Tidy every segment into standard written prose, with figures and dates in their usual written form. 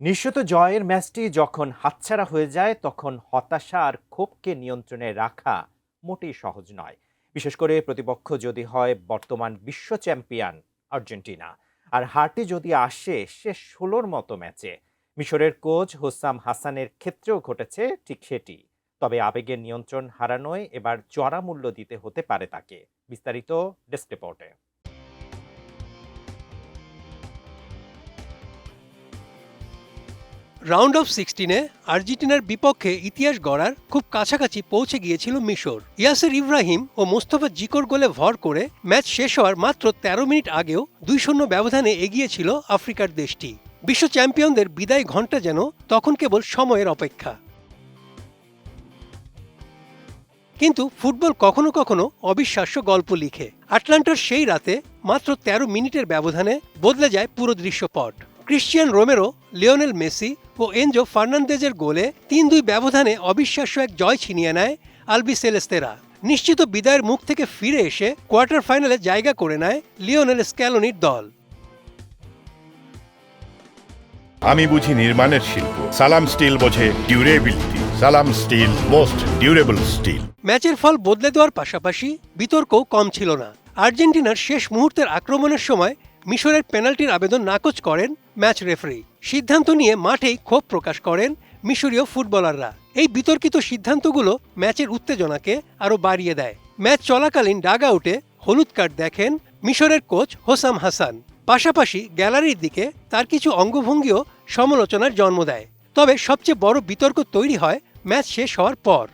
নিশ্চিত জয়ের ম্যাচটি যখন হাতছাড়া হয়ে যায় তখন হতাশা আর ক্ষোভকে নিয়ন্ত্রণে রাখা মোটেই সহজ নয়। বিশেষ করে প্রতিপক্ষ যদি হয় বর্তমান বিশ্ব চ্যাম্পিয়ন আর্জেন্টিনা, আর হারটি যদি আসে শেষ ১৬র মতো ম্যাচে। মিশরের কোচ হোসাম হাসানের ক্ষেত্রেও ঘটেছে ঠিক সেটি। তবে আবেগের নিয়ন্ত্রণ হারানোয় এবার চড়া মূল্য দিতে হতে পারে তাকে। বিস্তারিত ডেস্ক রিপোর্টে। রাউন্ড অফ 16-এ আর্জেন্টিনার বিপক্ষে ইতিহাস গড়ার খুব কাছাকাছি পৌঁছে গিয়েছিল মিশর। ইয়াসের ইব্রাহিম ও মোস্তফা জিকোর গোলে ভর করে ম্যাচ শেষ হওয়ার মাত্র ১৩ মিনিট আগেও ২-০ ব্যবধানে এগিয়েছিল আফ্রিকার দেশটি। বিশ্ব চ্যাম্পিয়নদের বিদায় ঘণ্টা যেন তখন কেবল সময়ের অপেক্ষা। কিন্তু ফুটবল কখনো কখনো অবিশ্বাস্য গল্প লিখে। আটলান্টার সেই রাতে মাত্র ১৩ মিনিটের ব্যবধানে বদলে যায় পুরো দৃশ্যপট। ক্রিশ্চিয়ান রোমেরো, লিওনেল মেসি ও এনজো ফার্নান্দেজের গোলে ৩-২ ব্যবধানে অবিশ্বাস্য এক জয় ছিনিয়ে নেয় আলবিসেলেস্তেরা। নিশ্চিত বিদায়ের মুখ থেকে ফিরে এসে কোয়ার্টার ফাইনালে জায়গা করে নেয় লিওনেল স্ক্যালোনির দল। আমি বুঝি নির্মাণের শিল্প, সালাম স্টিল বোঝে ডিউরেবিলিটি। সালাম স্টিল, মোস্ট ডিউরেবল স্টিল। ম্যাচের ফল বদলে দেওয়ার পাশাপাশি বিতর্কও কম ছিল না। আর্জেন্টিনার শেষ মুহূর্তের আক্রমণের সময় মিশরের পেনাল্টির আবেদন নাকচ করেন ম্যাচ রেফারি। সিদ্ধান্ত নিয়ে মাঠেই ক্ষোভ প্রকাশ করেন মিশরীয় ফুটবলাররা। এই বিতর্কিত সিদ্ধান্তগুলো ম্যাচের উত্তেজনাকে আরও বাড়িয়ে দেয়। ম্যাচ চলাকালীন ডাগ আউটে হলুদ কার্ড দেখেন মিশরের কোচ হোসাম হাসান। পাশাপাশি গ্যালারির দিকে তার কিছু অঙ্গভঙ্গিও সমালোচনার জন্ম দেয়। তবে সবচেয়ে বড় বিতর্ক তৈরি হয় ম্যাচ শেষ হওয়ার পর।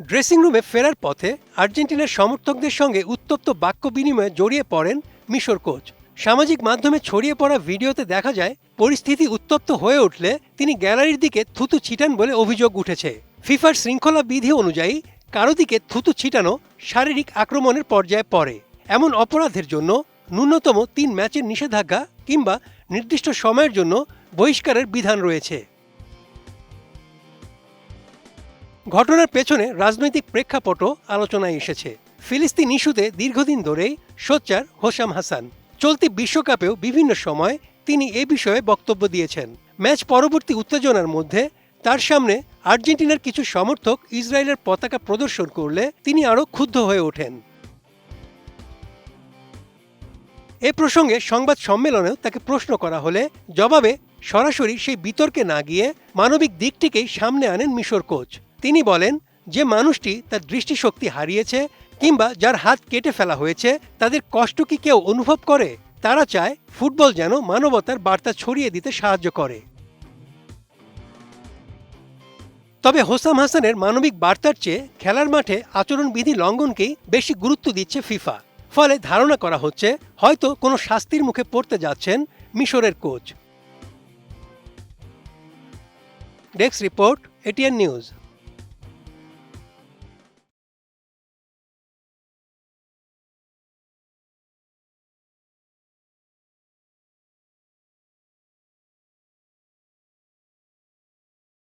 ড্রেসিং রুমে ফেরার পথে আর্জেন্টিনার সমর্থকদের সঙ্গে উত্তপ্ত বাক্য বিনিময়ে জড়িয়ে পড়েন মিশর কোচ। সামাজিক মাধ্যমে ছড়িয়ে পড়া ভিডিওতে দেখা যায় পরিস্থিতি উত্তপ্ত হয়ে উঠলে তিনি গ্যালারির দিকে থুতু ছিটান বলে অভিযোগ উঠেছে। ফিফার শৃঙ্খলা বিধি অনুযায়ী কারো দিকে থুতু ছিটানো শারীরিক আক্রমণের পর্যায়ে পড়ে। এমন অপরাধের জন্য ন্যূনতম ৩ ম্যাচের নিষেধাজ্ঞা কিংবা নির্দিষ্ট সময়ের জন্য বহিষ্কারের বিধান রয়েছে। ঘটনার পেছনে রাজনৈতিক প্রেক্ষাপটও আলোচনায় এসেছে। ফিলিস্তিন ইস্যুতে দীর্ঘদিন ধরেই সোচ্চার হোসাম হাসান। চলতি বিশ্বকাপেও বিভিন্ন সময় তিনি এ বিষয়ে বক্তব্য দিয়েছেন। ম্যাচ পরবর্তী উত্তেজনার মধ্যে তার সামনে আর্জেন্টিনার কিছু সমর্থক ইসরায়েলের পতাকা প্রদর্শন করলে তিনি আরও ক্ষুব্ধ হয়ে ওঠেন। এ প্রসঙ্গে সংবাদ সম্মেলনেও তাকে প্রশ্ন করা হলে জবাবে সরাসরি সেই বিতর্কে না গিয়ে মানবিক দিকটিকেই সামনে আনেন মিশর কোচ। তিনি বলেন, যে মানুষটি তার দৃষ্টিশক্তি হারিয়েছে কিংবা যার হাত কেটে ফেলা হয়েছে তাদের কষ্ট কি কেউ অনুভব করে? তারা চায় ফুটবল যেন মানবতার বার্তা ছড়িয়ে দিতে সাহায্য করে। তবে হোসাম হাসানের মানবিক বার্তার চেয়ে খেলার মাঠে আচরণবিধি লঙ্ঘনকেই বেশি গুরুত্ব দিচ্ছে ফিফা। ফলে ধারণা করা হচ্ছে হয়তো কোনো শাস্তির মুখে পড়তে যাচ্ছেন মিশরের coach. Desk report, ATN news.